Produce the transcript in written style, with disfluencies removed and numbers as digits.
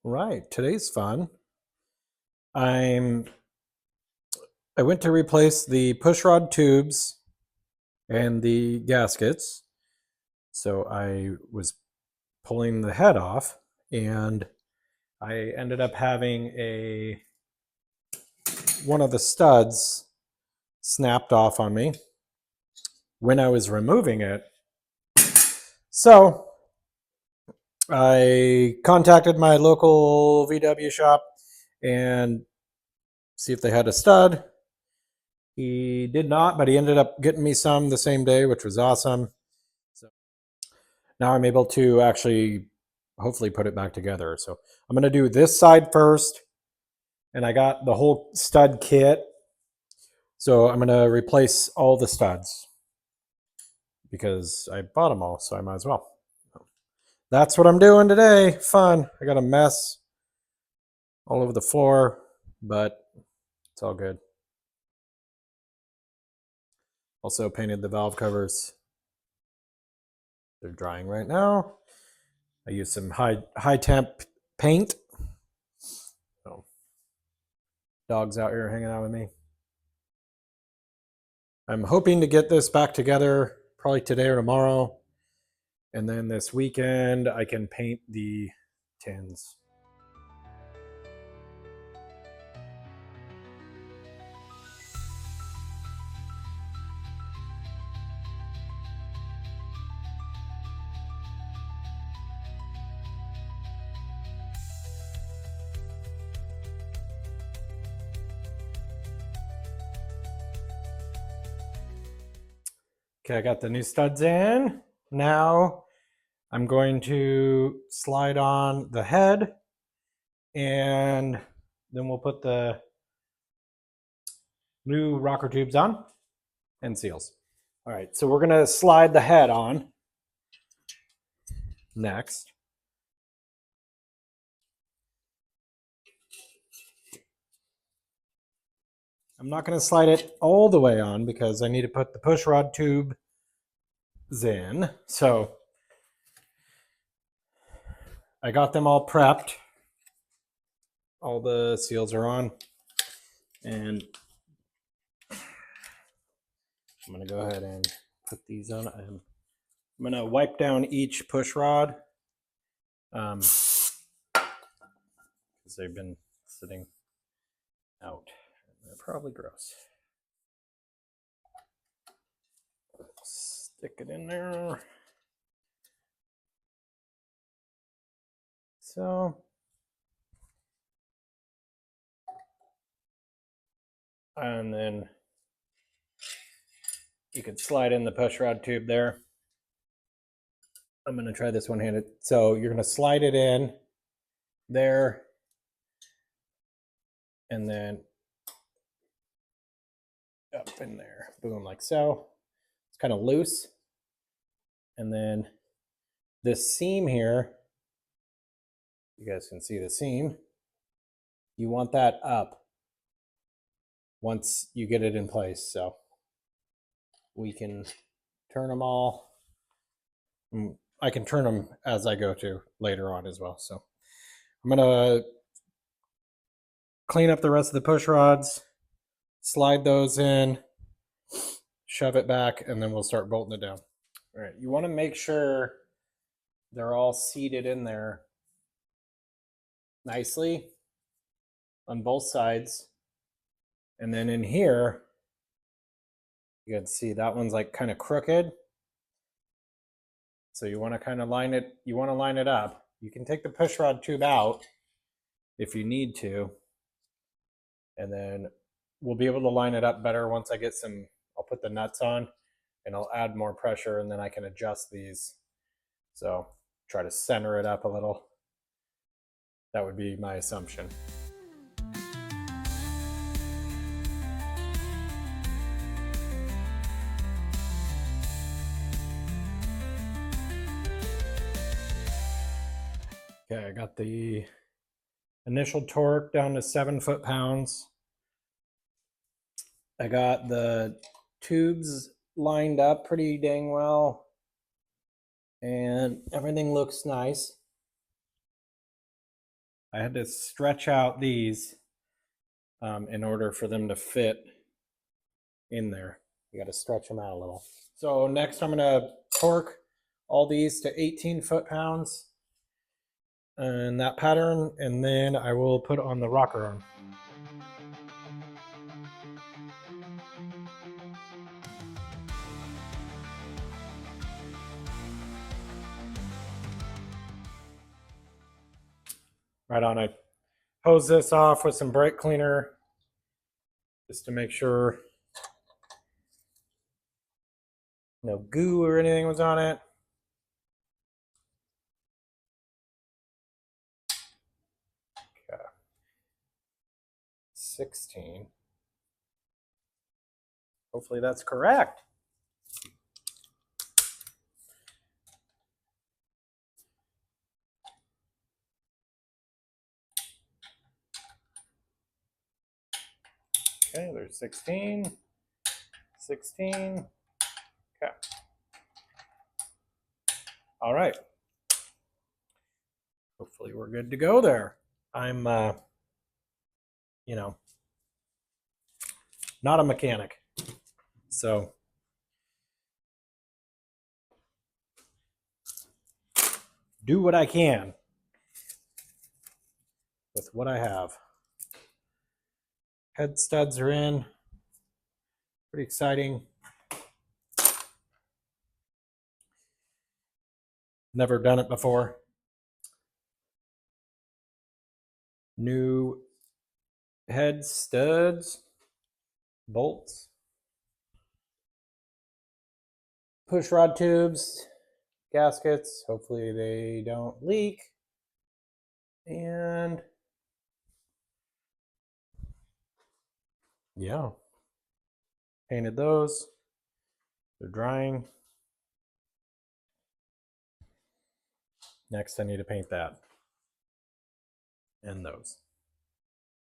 Right, today's fun. I went to replace the pushrod tubes and the gaskets. So I was pulling the head off and I ended up having a one of the studs snapped off on me when I was removing it. So I contacted my local VW shop and see if they had a stud. He did not, but he ended up getting me some the same day, which was awesome. So now I'm able to actually hopefully put it back together. So I'm going to do this side first, and I got the whole stud kit. So I'm going to replace all the studs because I bought them all, so I might as well. That's what I'm doing today. Fun. I got a mess all over the floor, but it's all good. Also painted the valve covers. They're drying right now. I used some high temp paint. So, dogs out here hanging out with me. I'm hoping to get this back together probably today or tomorrow. And then this weekend I can paint the tins. Okay, I got the new studs in. Now I'm going to slide on the head and then we'll put the new rocker tubes on and seals. All right, so we're gonna slide the head on next. I'm not gonna slide it all the way on because I need to put the push rod tubes in. So I got them all prepped. All the seals are on. And I'm gonna go ahead and put these on. I'm gonna wipe down each push rod because they've been sitting out. They're probably gross. Stick it in there. So and then you can slide in the push rod tube there. I'm going to try this one-handed. So you're going to slide it in there and then up in there. Boom, like so. It's kind of loose. And then this seam here, you guys can see the seam. You want that up once you get it in place. So we can turn them all. I can turn them as I go to later on as well. So I'm going to clean up the rest of the push rods, slide those in, shove it back, and then we'll start bolting it down. All right, you want to make sure they're all seated in there nicely on both sides. And then in here, you can see that one's like kind of crooked. So you want to kind of line it, you want to line it up. You can take the push rod tube out if you need to. And then we'll be able to line it up better once I get some, I'll put the nuts on and I'll add more pressure and then I can adjust these. So try to center it up a little. That would be my assumption. Okay, I got the initial torque down to 7 foot-pounds. I got the tubes lined up pretty dang well and everything looks nice. I had to stretch out these in order for them to fit in there. You got to stretch them out a little. So next I'm going to torque all these to 18 foot-pounds in that pattern, and then I will put on the rocker arm. Right on. I hose this off with some brake cleaner just to make sure no goo or anything was on it. Okay. 16. Hopefully that's correct. Okay, there's 16, 16. Okay. All right. Hopefully we're good to go there. I'm, you know, not a mechanic. So do what I can with what I have. Head studs are in. Pretty exciting. Never done it before. New head studs, bolts, pushrod tubes, gaskets. Hopefully they don't leak. And yeah, painted those. They're drying. Next, I need to paint that and those.